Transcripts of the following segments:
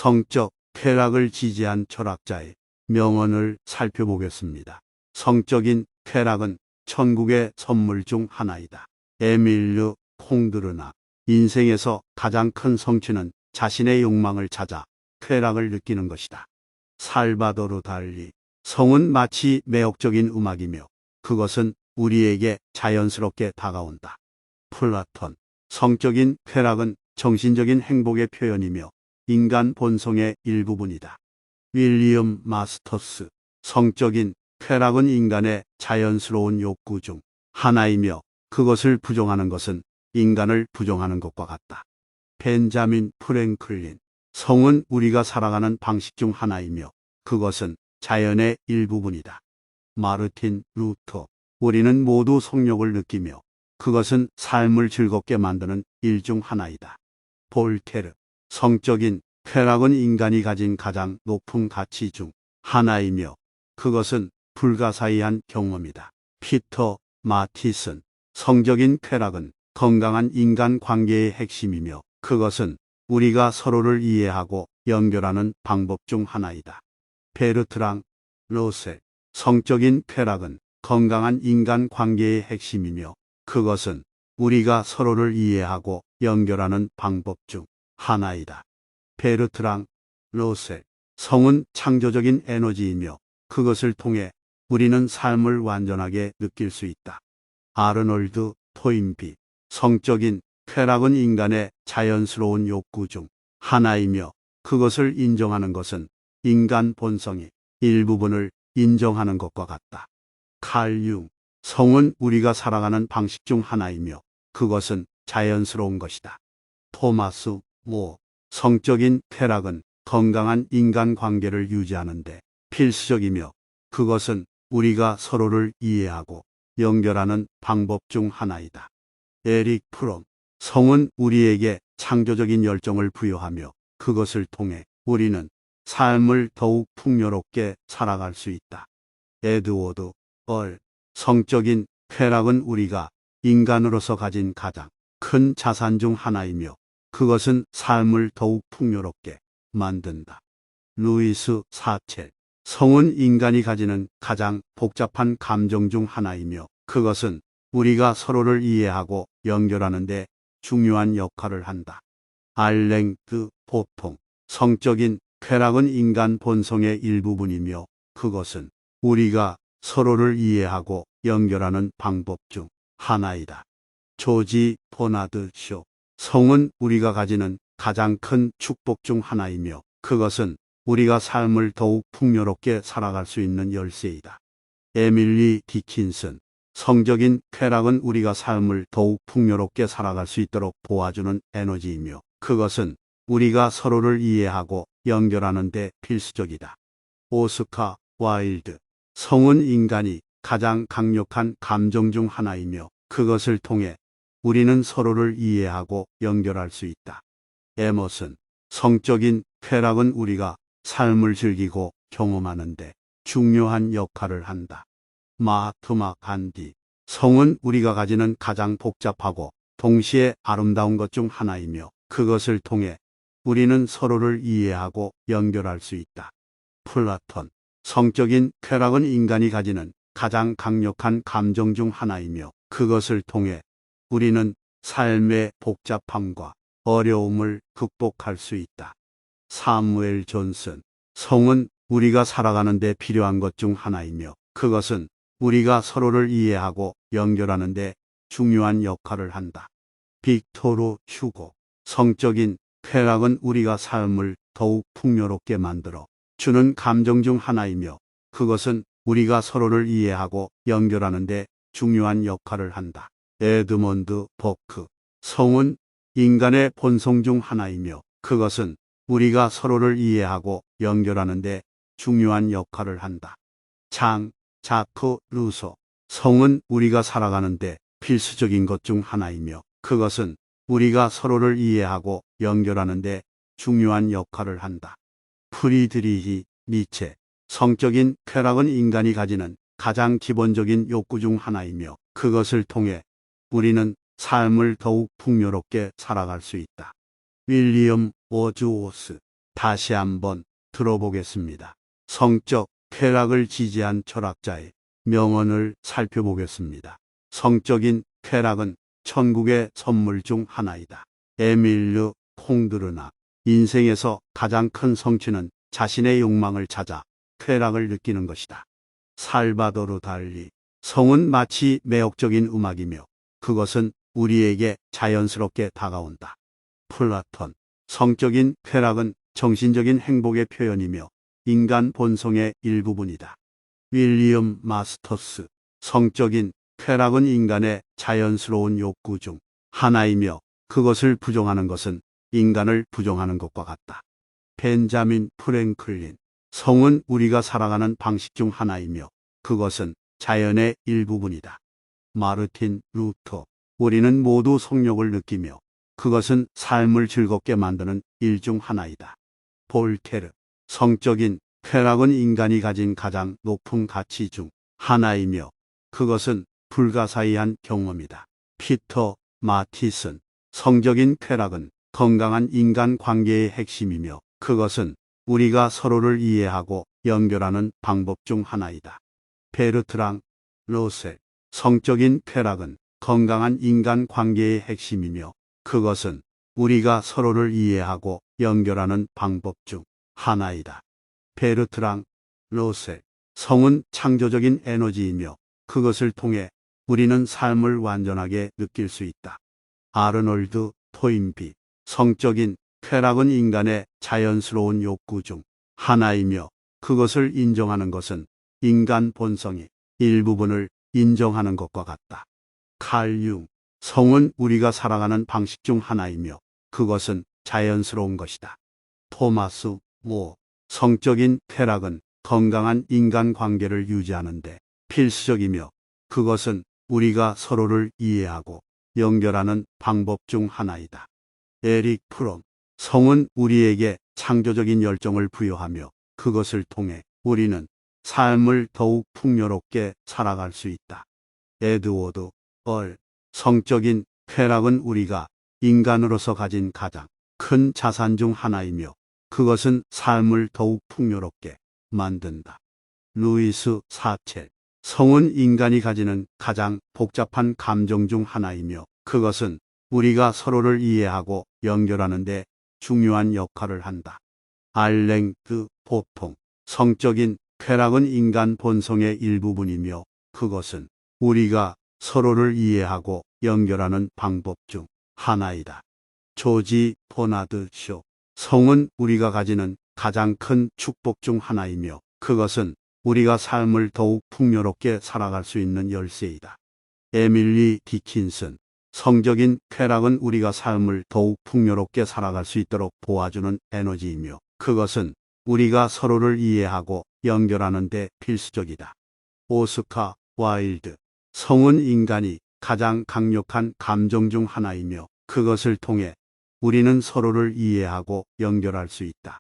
성적 쾌락을 지지한 철학자의 명언을 살펴보겠습니다. 성적인 쾌락은 천국의 선물 중 하나이다. 에밀르 콩드르나 인생에서 가장 큰 성취는 자신의 욕망을 찾아 쾌락을 느끼는 것이다. 살바도르 달리 성은 마치 매혹적인 음악이며 그것은 우리에게 자연스럽게 다가온다. 플라톤 성적인 쾌락은 정신적인 행복의 표현이며 인간 본성의 일부분이다. 윌리엄 마스터스 성적인 쾌락은 인간의 자연스러운 욕구 중 하나이며 그것을 부정하는 것은 인간을 부정하는 것과 같다. 벤자민 프랭클린 성은 우리가 살아가는 방식 중 하나이며 그것은 자연의 일부분이다. 마르틴 루터 우리는 모두 성욕을 느끼며 그것은 삶을 즐겁게 만드는 일 중 하나이다. 볼테르 성적인 쾌락은 인간이 가진 가장 높은 가치 중 하나이며 그것은 불가사의한 경험이다. 피터 마티슨 성적인 쾌락은 건강한 인간 관계의 핵심이며 그것은 우리가 서로를 이해하고 연결하는 방법 중 하나이다. 베르트랑 러셀 성적인 쾌락은 건강한 인간 관계의 핵심이며 그것은 우리가 서로를 이해하고 연결하는 방법 중 하나이다. 베르트랑 러셀 성은 창조적인 에너지이며 그것을 통해 우리는 삶을 완전하게 느낄 수 있다. 아르놀드 토인비 성적인 쾌락은 인간의 자연스러운 욕구 중 하나이며 그것을 인정하는 것은 인간 본성의 일부분을 인정하는 것과 같다. 칼 융 성은 우리가 살아가는 방식 중 하나이며 그것은 자연스러운 것이다. 토마스 모 성적인 쾌락은 건강한 인간관계를 유지하는 데 필수적이며 그것은 우리가 서로를 이해하고 연결하는 방법 중 하나이다. 에릭 프롬 성은 우리에게 창조적인 열정을 부여하며 그것을 통해 우리는 삶을 더욱 풍요롭게 살아갈 수 있다. 에드워드 얼 성적인 쾌락은 우리가 인간으로서 가진 가장 큰 자산 중 하나이며 그것은 삶을 더욱 풍요롭게 만든다. 루이스 사첼 성은 인간이 가지는 가장 복잡한 감정 중 하나이며 그것은 우리가 서로를 이해하고 연결하는 데 중요한 역할을 한다. 알랭드 보통 성적인 쾌락은 인간 본성의 일부분이며 그것은 우리가 서로를 이해하고 연결하는 방법 중 하나이다. 조지 버나드 쇼 성은 우리가 가지는 가장 큰 축복 중 하나이며 그것은 우리가 삶을 더욱 풍요롭게 살아갈 수 있는 열쇠이다. 에밀리 디킨슨 성적인 쾌락은 우리가 삶을 더욱 풍요롭게 살아갈 수 있도록 도와주는 에너지이며 그것은 우리가 서로를 이해하고 연결하는 데 필수적이다. 오스카 와일드 성은 인간이 가장 강력한 감정 중 하나이며 그것을 통해 우리는 서로를 이해하고 연결할 수 있다. 에머슨 성적인 쾌락은 우리가 삶을 즐기고 경험하는 데 중요한 역할을 한다. 마하트마 간디 성은 우리가 가지는 가장 복잡하고 동시에 아름다운 것 중 하나이며 그것을 통해 우리는 서로를 이해하고 연결할 수 있다. 플라톤 성적인 쾌락은 인간이 가지는 가장 강력한 감정 중 하나이며 그것을 통해 우리는 삶의 복잡함과 어려움을 극복할 수 있다. 사무엘 존슨 성은 우리가 살아가는 데 필요한 것 중 하나이며 그것은 우리가 서로를 이해하고 연결하는 데 중요한 역할을 한다. 빅토르 휴고 성적인 쾌락은 우리가 삶을 더욱 풍요롭게 만들어 주는 감정 중 하나이며 그것은 우리가 서로를 이해하고 연결하는 데 중요한 역할을 한다. 에드먼드 버크 성은 인간의 본성 중 하나이며 그것은 우리가 서로를 이해하고 연결하는 데 중요한 역할을 한다. 장 자크 루소 성은 우리가 살아가는 데 필수적인 것 중 하나이며 그것은 우리가 서로를 이해하고 연결하는 데 중요한 역할을 한다. 프리드리히 니체 성적인 쾌락은 인간이 가지는 가장 기본적인 욕구 중 하나이며 그것을 통해 우리는 삶을 더욱 풍요롭게 살아갈 수 있다. 윌리엄 워즈워스 다시 한번 들어보겠습니다. 성적 쾌락을 지지한 철학자의 명언을 살펴보겠습니다. 성적인 쾌락은 천국의 선물 중 하나이다. 에밀르 콩드르나. 인생에서 가장 큰 성취는 자신의 욕망을 찾아 쾌락을 느끼는 것이다. 살바도르 달리. 성은 마치 매혹적인 음악이며 그것은 우리에게 자연스럽게 다가온다. 플라톤. 성적인 쾌락은 정신적인 행복의 표현이며 인간 본성의 일부분이다. 윌리엄 마스터스. 성적인 쾌락은 인간의 자연스러운 욕구 중 하나이며 그것을 부정하는 것은 인간을 부정하는 것과 같다. 벤자민 프랭클린. 성은 우리가 살아가는 방식 중 하나이며 그것은 자연의 일부분이다. 마르틴 루터. 우리는 모두 성욕을 느끼며 그것은 삶을 즐겁게 만드는 일 중 하나이다. 볼테르. 성적인 쾌락은 인간이 가진 가장 높은 가치 중 하나이며 그것은 불가사의한 경험이다. 피터 마티슨. 성적인 쾌락은 건강한 인간 관계의 핵심이며 그것은 우리가 서로를 이해하고 연결하는 방법 중 하나이다. 베르트랑 러셀. 성적인 쾌락은 건강한 인간 관계의 핵심이며 그것은 우리가 서로를 이해하고 연결하는 방법 중 하나이다. 베르트랑 러셀. 성은 창조적인 에너지이며 그것을 통해 우리는 삶을 완전하게 느낄 수 있다. 아르놀드 토인비. 성적인 쾌락은 인간의 자연스러운 욕구 중 하나이며 그것을 인정하는 것은 인간 본성의 일부분을 인정하는 것과 같다. 칼 융. 성은 우리가 살아가는 방식 중 하나이며 그것은 자연스러운 것이다. 토마스 모. 성적인 쾌락은 건강한 인간 관계를 유지하는 데 필수적이며 그것은 우리가 서로를 이해하고 연결하는 방법 중 하나이다. 에릭 프롬. 성은 우리에게 창조적인 열정을 부여하며 그것을 통해 우리는 삶을 더욱 풍요롭게 살아갈 수 있다. 에드워드 얼. 성적인 쾌락은 우리가 인간으로서 가진 가장 큰 자산 중 하나이며 그것은 삶을 더욱 풍요롭게 만든다. 루이스 사첼. 성은 인간이 가지는 가장 복잡한 감정 중 하나이며 그것은 우리가 서로를 이해하고 연결하는 데 중요한 역할을 한다. 알랭드 보통. 성적인 쾌락은 인간 본성의 일부분이며 그것은 우리가 서로를 이해하고 연결하는 방법 중 하나이다. 조지 버나드 쇼. 성은 우리가 가지는 가장 큰 축복 중 하나이며 그것은 우리가 삶을 더욱 풍요롭게 살아갈 수 있는 열쇠이다. 에밀리 디킨슨. 성적인 쾌락은 우리가 삶을 더욱 풍요롭게 살아갈 수 있도록 도와주는 에너지이며 그것은 우리가 서로를 이해하고 연결하는 데 필수적이다. 오스카 와일드. 성은 인간이 가장 강력한 감정 중 하나이며 그것을 통해 우리는 서로를 이해하고 연결할 수 있다.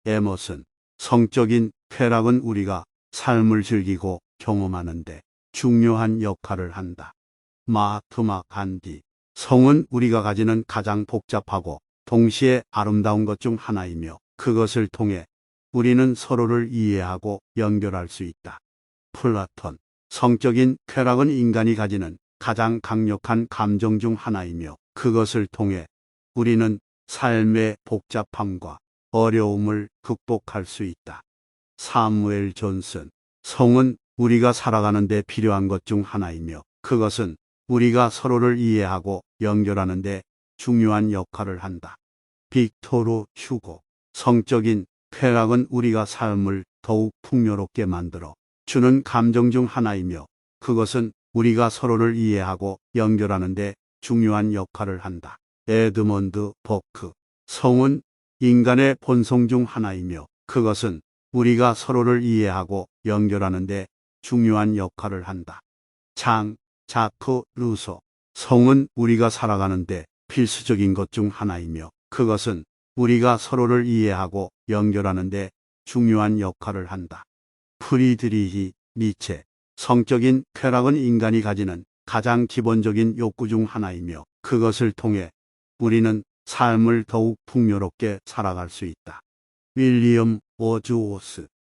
에머슨. 성적인 쾌락은 우리가 삶을 즐기고 경험하는데 중요한 역할을 한다. 마하트마 간디. 성은 우리가 가지는 가장 복잡하고 동시에 아름다운 것 중 하나이며 그것을 통해 우리는 서로를 이해하고 연결할 수 있다. 플라톤. 성적인 쾌락은 인간이 가지는 가장 강력한 감정 중 하나이며 그것을 통해 우리는 삶의 복잡함과 어려움을 극복할 수 있다. 사무엘 존슨. 성은 우리가 살아가는 데 필요한 것 중 하나이며 그것은 우리가 서로를 이해하고 연결하는 데 중요한 역할을 한다. 빅토르 휴고. 성적인 쾌락은 우리가 삶을 더욱 풍요롭게 만들어 주는 감정 중 하나이며 그것은 우리가 서로를 이해하고 연결하는 데 중요한 역할을 한다. 에드먼드 버크. 성은 인간의 본성 중 하나이며 그것은 우리가 서로를 이해하고 연결하는 데 중요한 역할을 한다. 장 자크 루소. 성은 우리가 살아가는 데 필수적인 것 중 하나이며 그것은 우리가 서로를 이해하고 연결하는 데 중요한 역할을 한다. 프리드리히 니체. 성적인 쾌락은 인간이 가지는 가장 기본적인 욕구 중 하나이며 그것을 통해 우리는 삶을 더욱 풍요롭게 살아갈 수 있다. 윌리엄 워즈워스